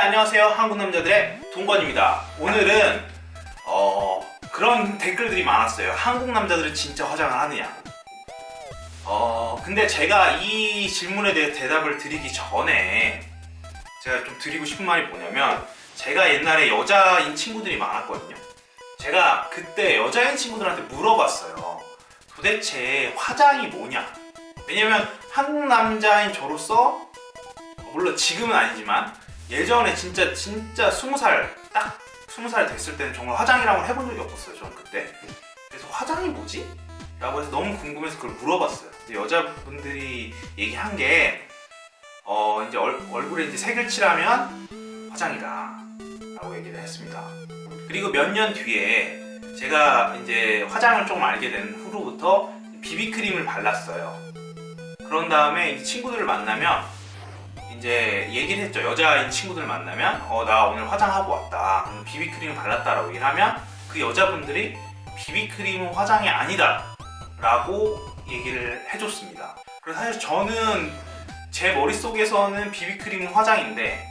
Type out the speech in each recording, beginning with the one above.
안녕하세요. 한국남자들의 동건입니다. 오늘은 그런 댓글들이 많았어요. 한국 남자들은 진짜 화장을 하느냐. 근데 제가 이 질문에 대해 대답을 드리기 전에 제가 좀 드리고 싶은 말이 뭐냐면, 제가 옛날에 여자인 친구들이 많았거든요. 제가 그때 여자인 친구들한테 물어봤어요. 도대체 화장이 뭐냐? 왜냐면 한국 남자인 저로서, 물론 지금은 아니지만 예전에 진짜 20살, 딱 20살 됐을 때는 정말 화장이라고 해본 적이 없었어요. 저는 그때. 그래서 화장이 뭐지? 라고 해서 너무 궁금해서 그걸 물어봤어요. 근데 여자분들이 얘기한 게 이제 얼굴에 이제 색을 칠하면 화장이다 라고 얘기를 했습니다. 그리고 몇 년 뒤에 제가 이제 화장을 조금 알게 된 후로부터 비비크림을 발랐어요. 그런 다음에 이제 친구들을 만나면 이제 얘기를 했죠. 여자인 친구들 만나면 나 오늘 화장하고 왔다, 비비크림을 발랐다라고 얘기를 하면 그 여자분들이 비비크림은 화장이 아니다 라고 얘기를 해줬습니다. 그래서 사실 저는 제 머릿속에서는 비비크림은 화장인데,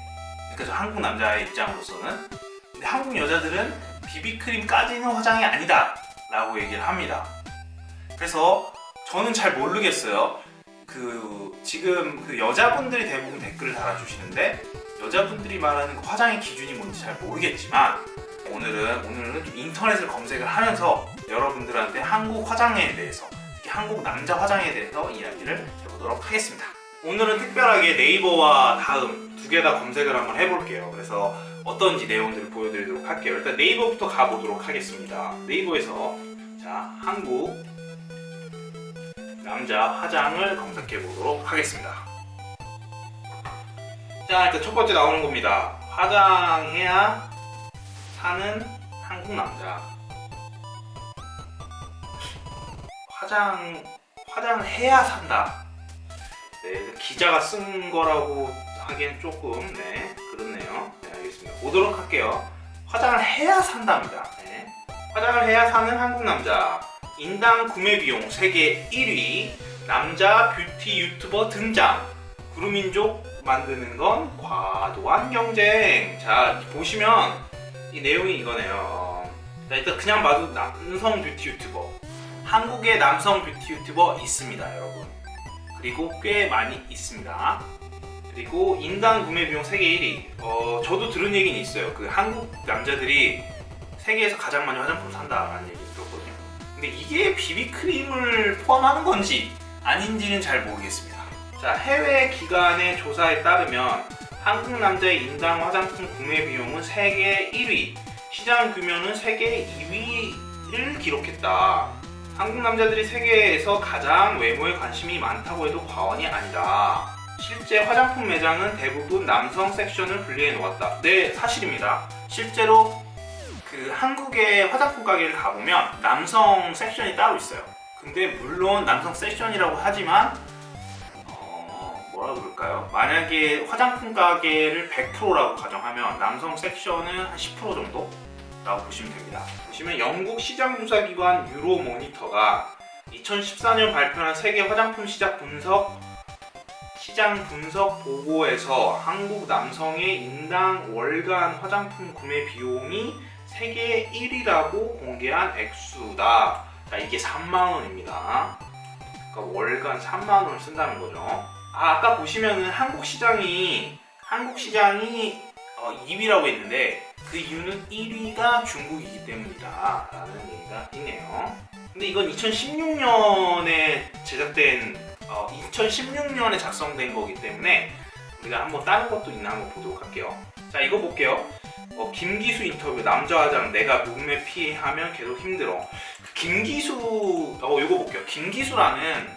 그러니까 저 한국 남자의 입장으로서는, 근데 한국 여자들은 비비크림까지는 화장이 아니다 라고 얘기를 합니다. 그래서 저는 잘 모르겠어요. 지금 여자분들이 대부분 댓글을 달아주시는데, 여자분들이 말하는 그 화장의 기준이 뭔지 잘 모르겠지만, 오늘은 좀 인터넷을 검색을 하면서 여러분들한테 한국 화장에 대해서, 특히 한국 남자 화장에 대해서 이야기를 해보도록 하겠습니다. 오늘은 특별하게 네이버와 다음 두 개 다 검색을 한번 해볼게요. 그래서 어떤지 내용들을 보여드리도록 할게요. 일단 네이버부터 가보도록 하겠습니다. 네이버에서 한국 남자 화장을 검색해 보도록 하겠습니다. 일단 첫 번째 나오는 겁니다. 화장해야 사는 한국 남자. 화장을 해야 산다. 네, 기자가 쓴 거라고 하기엔 조금 그렇네요. 네, 알겠습니다. 보도록 할게요. 화장을 해야 산답니다. 네. 화장을 해야 사는 한국 남자. 인당 구매 비용 세계 1위, 남자 뷰티 유튜버 등장, 구루민족 만드는 건 과도한 경쟁. 자, 보시면 이 내용이 이거네요. 자, 일단 그냥 봐도 남성 뷰티 유튜버, 한국에 남성 뷰티 유튜버 있습니다, 여러분. 그리고 꽤 많이 있습니다. 그리고 인당 구매 비용 세계 1위. 저도 들은 얘기는 있어요. 그 한국 남자들이 세계에서 가장 많이 화장품 산다라는 얘기 들었거든요. 근데 이게 비비크림을 포함하는 건지 아닌지는 잘 모르겠습니다. 자, 해외 기관의 조사에 따르면 한국 남자의 인당 화장품 구매 비용은 세계 1위, 시장 규모는 세계 2위를 기록했다. 한국 남자들이 세계에서 가장 외모에 관심이 많다고 해도 과언이 아니다. 실제 화장품 매장은 대부분 남성 섹션을 분리해 놓았다. 네, 사실입니다. 실제로 한국의 화장품 가게를 가보면 남성 섹션이 따로 있어요. 근데 물론 남성 섹션이라고 하지만 뭐라 그럴까요? 만약에 화장품 가게를 100%라고 가정하면 남성 sek션은 한 10% 정도? 라고 보시면 됩니다. 보시면 영국 시장조사기관 유로모니터가 2014년 발표한 세계 화장품 시장 분석 보고에서 한국 남성의 인당 월간 화장품 구매 비용이 세계 1위라고 공개한 액수다. 자, 이게 3만원입니다. 그러니까 월간 3만원을 쓴다는 거죠. 아까 보시면은 한국 시장이 2위라고 했는데, 그 이유는 1위가 중국이기 때문이다 라는 얘기가 있네요. 근데 이건 2016년에 작성된 거기 때문에 우리가 한번 다른 것도 있나 한번 보도록 할게요. 자, 이거 볼게요. 김기수 인터뷰. 남자 화장 내가 몸에 피하면 계속 힘들어. 김기수, 이거 볼게요. 김기수라는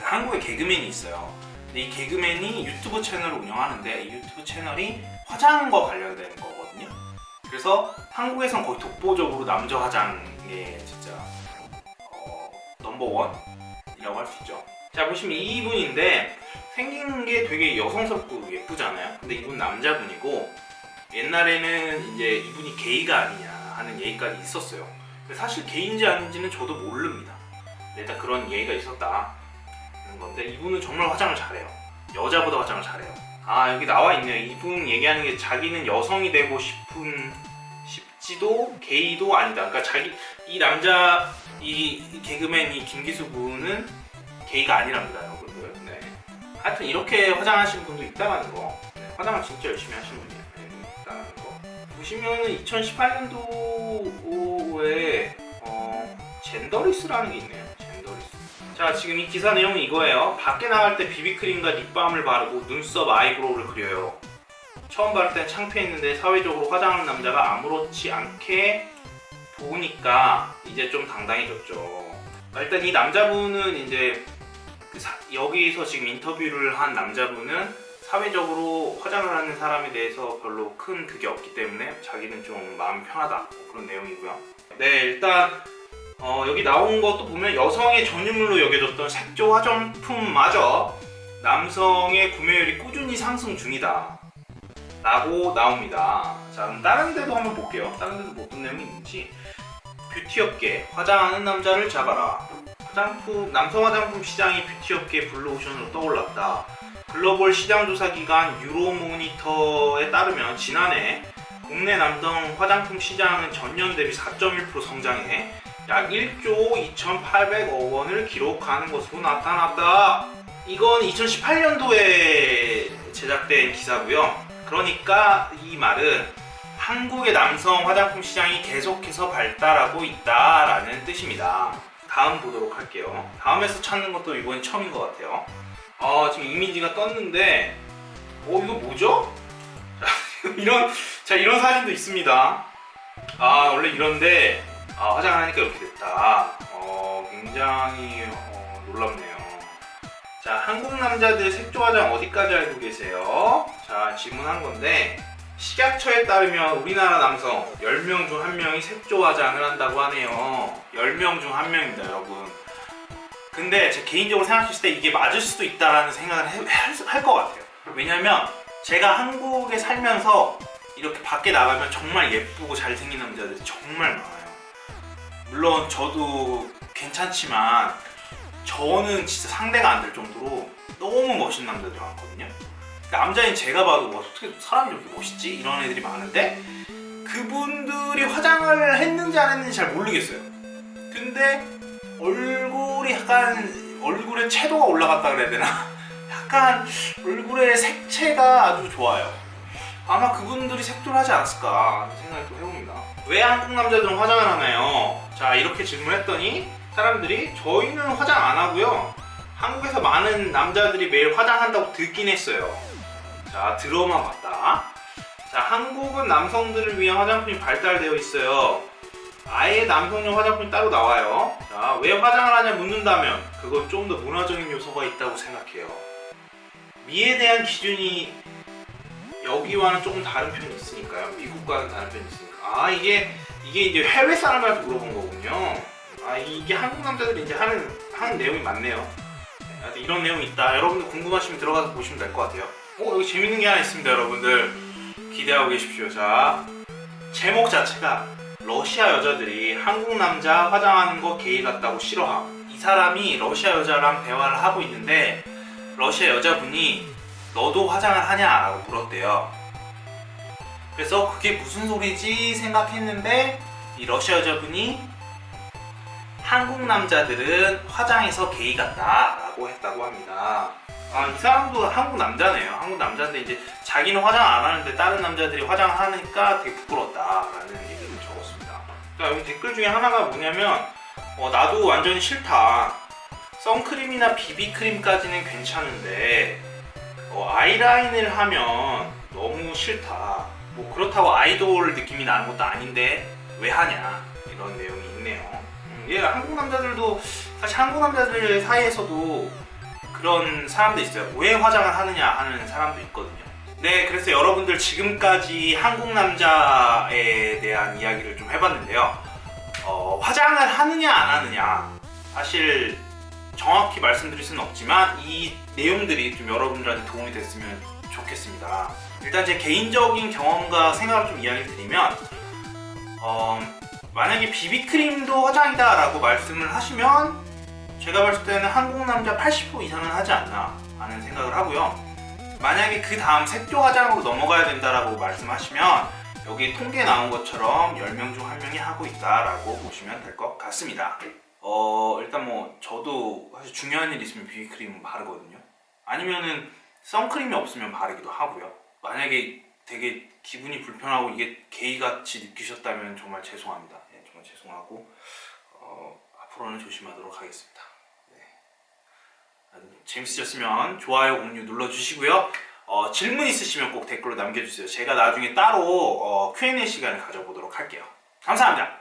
한국에 개그맨이 있어요. 근데 이 개그맨이 유튜브 채널을 운영하는데, 이 유튜브 채널이 화장과 관련된 거거든요. 그래서 한국에선 거의 독보적으로 남자 화장의 진짜 넘버원이라고 할 수 있죠. 자, 보시면 이분인데 생긴 게 되게 여성스럽고 예쁘잖아요. 근데 이분 남자분이고, 옛날에는 이제 이분이 게이가 아니냐 하는 얘기까지 있었어요. 근데 사실 게이인지 아닌지는 저도 모릅니다. 일단 그런 얘기가 있었다. 건데, 이분은 정말 화장을 잘해요. 여자보다 화장을 잘해요. 아 여기 나와 있네요. 이분 얘기하는 게 자기는 여성이 되고 싶지도 게이도 아니다. 그러니까 이 남자 이 개그맨 이 김기수 분은 게이가 아니랍니다, 여러분들. 네. 하여튼 이렇게 화장하신 분도 있다는 거. 네. 화장을 진짜 열심히 하시는 분이 있다는 거. 보시면은 2018년도에 젠더리스라는 게 있네요. 젠더리스. 자, 지금 이 기사 내용은 이거예요. 밖에 나갈 때 비비크림과 립밤을 바르고 눈썹, 아이브로우를 그려요. 처음 바를 땐 창피했는데 사회적으로 화장하는 남자가 아무렇지 않게 보니까 이제 좀 당당해졌죠. 일단 이 남자분은 이제 여기서 지금 인터뷰를 한 남자분은 사회적으로 화장을 하는 사람에 대해서 별로 큰 그게 없기 때문에 자기는 좀 마음이 편하다, 그런 내용이고요. 네, 일단 여기 나온 것도 보면 여성의 전유물로 여겨졌던 색조 화장품마저 남성의 구매율이 꾸준히 상승 중이다 라고 나옵니다. 자, 그럼 다른 데도 한번 볼게요. 다른 데도 뭐 어떤 내용이 있는지. 뷰티업계, 화장하는 남자를 잡아라. 남성 화장품 시장이 뷰티업계 블루오션으로 떠올랐다. 글로벌 시장조사기관 유로모니터에 따르면 지난해 국내 남성 화장품 시장은 전년 대비 4.1% 성장해 약 1조 2,800억 원을 기록하는 것으로 나타났다. 이건 2018년도에 제작된 기사고요. 그러니까 이 말은 한국의 남성 화장품 시장이 계속해서 발달하고 있다라는 뜻입니다. 다음 보도록 할게요. 다음에서 찾는 것도 이번이 처음인 것 같아요. 지금 이미지가 떴는데 이거 뭐죠? 이런 사진도 있습니다. 원래 이런데 화장을 하니까 이렇게 됐다. 굉장히 놀랍네요. 자, 한국 남자들 색조 화장 어디까지 알고 계세요? 자, 질문한 건데 식약처에 따르면 우리나라 남성 10명 중 1명이 색조 화장을 한다고 하네요. 10명 중 1명입니다, 여러분. 근데 제 개인적으로 생각했을 때 이게 맞을 수도 있다라는 생각을 할 것 같아요. 왜냐면 제가 한국에 살면서 이렇게 밖에 나가면 정말 예쁘고 잘생긴 남자들이 정말 많아요. 물론 저도 괜찮지만 저는 진짜 상대가 안 될 정도로 너무 멋있는 남자들이 많거든요. 남자인 제가 봐도 어떻게 사람이 이렇게 멋있지? 이런 애들이 많은데 그분들이 화장을 했는지 안 했는지 잘 모르겠어요. 근데 얼굴이 약간 얼굴에 채도가 올라갔다 그래야 되나? 약간 얼굴의 색채가 아주 좋아요. 아마 그분들이 색조를 하지 않았을까 하는 생각을 또 해봅니다. 왜 한국 남자들은 화장을 하나요? 자, 이렇게 질문했더니 사람들이 저희는 화장 안 하고요. 한국에서 많은 남자들이 매일 화장한다고 듣긴 했어요. 자, 들어만 봤다. 자, 한국은 남성들을 위한 화장품이 발달되어 있어요. 아예 남성용 화장품이 따로 나와요. 자, 왜 화장을 하냐 묻는다면 그건 좀 더 문화적인 요소가 있다고 생각해요. 미에 대한 기준이 여기와는 조금 다른 편이 있으니까요. 미국과는 다른 편이 있으니까. 이게 이제 해외 사람한테 물어본 거군요. 이게 한국 남자들이 이제 하는 내용이 많네요. 네, 이런 내용이 있다. 여러분들 궁금하시면 들어가서 보시면 될 것 같아요. 여기 재밌는 게 하나 있습니다, 여러분들. 기대하고 계십시오. 자, 제목 자체가 러시아 여자들이 한국 남자 화장하는 거 게이 같다고 싫어함. 이 사람이 러시아 여자랑 대화를 하고 있는데 러시아 여자분이 너도 화장을 하냐? 라고 물었대요. 그래서 그게 무슨 소리지 생각했는데 이 러시아 여자분이 한국 남자들은 화장해서 게이 같다 라고 했다고 합니다. 이 사람도 한국 남자네요. 한국 남자인데 이제 자기는 화장 안 하는데 다른 남자들이 화장을 하니까 되게 부끄럽다라는 얘기를 적었습니다. 자, 여기 댓글 중에 하나가 뭐냐면 나도 완전히 싫다. 선크림이나 비비크림까지는 괜찮은데 아이라인을 하면 너무 싫다. 뭐 그렇다고 아이돌 느낌이 나는 것도 아닌데 왜 하냐, 이런 내용이 있네요. 한국 남자들도 사실 한국 남자들 사이에서도 그런 사람도 있어요. 왜 화장을 하느냐 하는 사람도 있거든요. 네, 그래서 여러분들 지금까지 한국 남자에 대한 이야기를 좀 해봤는데요. 화장을 하느냐 안 하느냐 사실 정확히 말씀드릴 수는 없지만 이 내용들이 좀 여러분들한테 도움이 됐으면 좋겠습니다. 일단 제 개인적인 경험과 생각을 좀 이야기를 드리면 만약에 비비크림도 화장이다 라고 말씀을 하시면 제가 봤을 때는 한국 남자 80% 이상은 하지 않나 하는 생각을 하고요. 만약에 그 다음 색조 화장으로 넘어가야 된다라고 말씀하시면 여기 통계 나온 것처럼 10명 중 1명이 하고 있다라고 보시면 될 것 같습니다. 일단 뭐 저도 사실 중요한 일 있으면 비비크림은 바르거든요. 아니면은 선크림이 없으면 바르기도 하고요. 만약에 되게 기분이 불편하고 이게 게이같이 느끼셨다면 정말 죄송합니다. 네, 정말 죄송하고 앞으로는 조심하도록 하겠습니다. 네. 재밌으셨으면 좋아요, 공유 눌러주시고요. 질문 있으시면 꼭 댓글로 남겨주세요. 제가 나중에 따로 Q&A 시간을 가져보도록 할게요. 감사합니다.